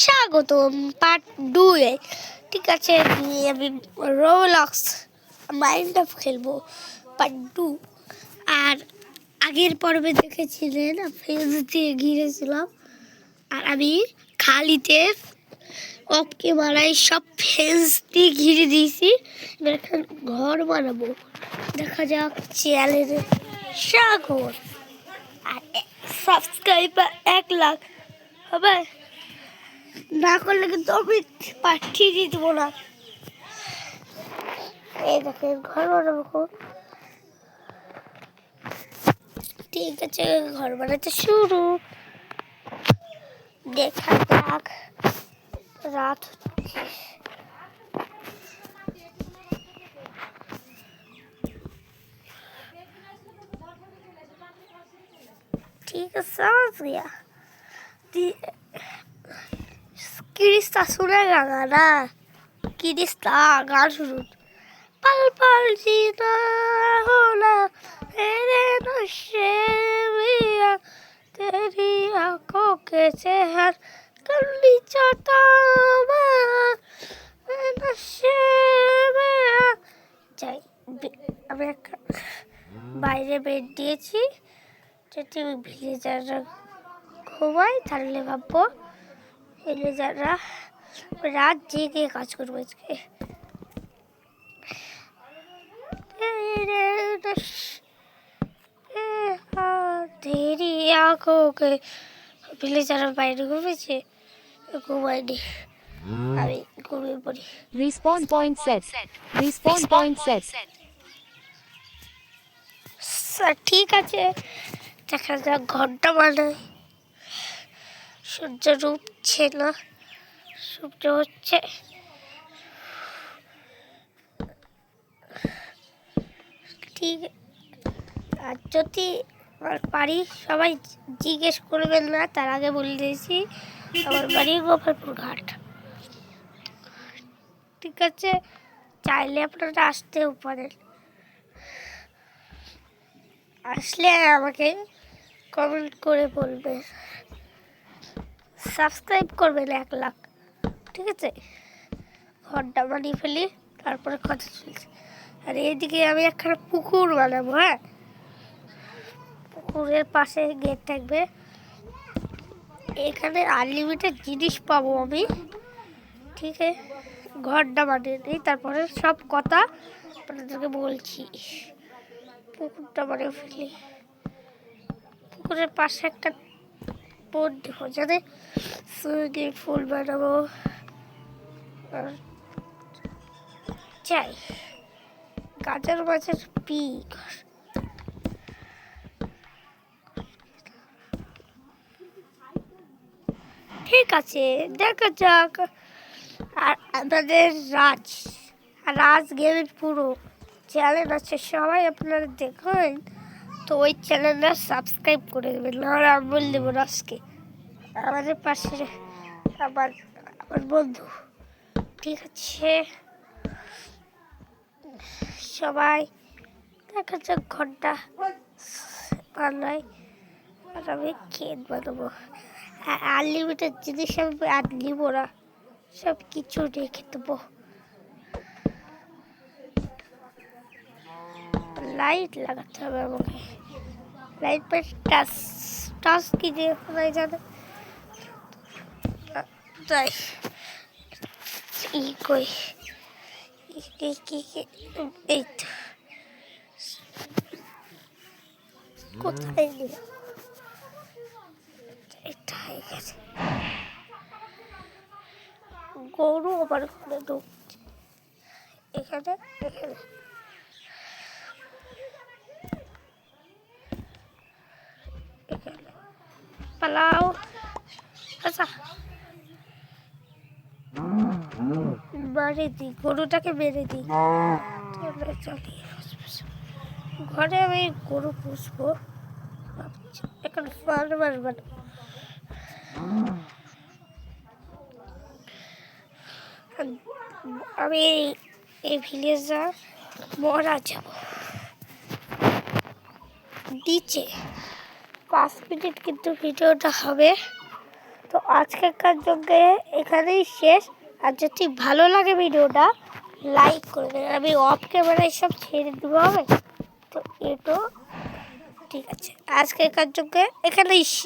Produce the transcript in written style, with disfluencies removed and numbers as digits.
স্বাগতম পার্ট 2 এ। ঠিক আছে, আমি রোবলক্স মাইনক্রাফট খেলবো পার্ট 2। আর আগের পর্বে দেখেছিলেন ফেজ দিয়ে ঘিরেছিলাম, আর আমি খালিতে অপকে মারাই সব ফেজ দিয়ে ঘিরে দিয়েছি। এবার এখন ঘর বানাবো, দেখা যাক। চ্যানেলে স্বাগত আর সাবস্ক্রাইবার 1 লাখ হবে না করলে কিন্তু আমি পাঠিয়ে দিয়ে দেবো না। এই দেখেন ঘর বানাবো। ঠিক আছে, ঘর বানাতে শুরু। দেখা যাক। রাত ঠিক আছে, समझ गया। किरिस्ता सुनेगा गाना, किरिस्ता गान शुरू। पल पल जीना होना तेरे नशे में, तेरी आंखों के चेहर कली चाहता मैं नशे में। যাই, আমি একটা বাইরে বেড দিয়েছি, যদি ওই ভিলেজাররা ঘুমায় তাহলে ভাববো ভিলেজাররা রাত জেগে কাজ করবো আজকে। तेरी आंखों के ভিলেজাররা বাইরে ঘুমেছে, ঘুমায়নি, আমি ঘুমিয়ে পড়ি। Respawn point set. Respawn point set. ঠিক আছে, দেখা যাক। ঘন্টা বানাই, সূর্য ডুবছে না, সূর্য হচ্ছে। ঠিক, আর যদি পারি সবাই জিজ্ঞেস করবেন না, তার আগে বলে দিয়েছি আমার বাড়ি গোপালপুর ঘাট। ঠিক আছে, চাইলে আপনারা আসতেও পারেন। আসলে আমাকে কমেন্ট করে বলবেন, সাবস্ক্রাইব করবেন 1 লাখ। ঠিক আছে, ঘরটা বানিয়ে ফেলি, তারপরে কথা চলছে। আর এইদিকে আমি একখানা পুকুর বানাবো। হ্যাঁ, পুকুরের পাশে গেট থাকবে, এখানে আনলিমিটেড জিনিস পাবো আমি। ঠিক আছে, ঘরটা বানিয়ে নিই, তারপরে সব কথা আপনাদেরকে বলছি। পুকুরটা বানিয়ে ফেলি, পুকুরের পাশে একটা বোর্ড দেখো, যাতে সুইমিং পুল বানাবো। চাই গাছের মাছের পিক। ঠিক আছে, দেখা যাক। আর আমাদের রাজ গেমের পুরো চ্যানেল আছে, সবাই আপনারা দেখুন। তো ওই চ্যানেলটা সাবস্ক্রাইব করে দেবেন, নাহলে আমি বলে দেবো রাজকে। আমাদের পাশে আমার বন্ধু। ঠিক আছে, সবাই দেখা যাক। ঘন্টা বানাই, আর আমি ক্ষেত বানাবো। আনলিমিটেড জিনিস আমি আর নিব না, সব কিছু রেখে দেবো। লাইট লাগাতে হবে আমাকে, লাইট পে টাচ কি দিয়ে শোনাই জানে তাই। কই এই তো, কোথায় গেল? এটা হয়ে গেছে। গরু আবার ঘরে ঢুকছে, এখানে এখানে। পালাও, আচ্ছা মেরে দিই, গরুটাকে মেরে দিই। চলি ঘরে, আমি গরু পুষবো এখন। ফার্মার বানাবো। আমি এই ভিলেজে মরা যাব নিচে। 5 মিনিট কিন্তু ভিডিওটা হবে, তো তো আজকের জন্য এখানেই শেষ। আর যদি ভালো লাগে ভিডিওটা লাইক করবেন। আমি অফ ক্যামেরায় সব ছেড়ে দেবো হবে। তো এটা ঠিক আছে, আজকের জন্য এখানেই শেষ।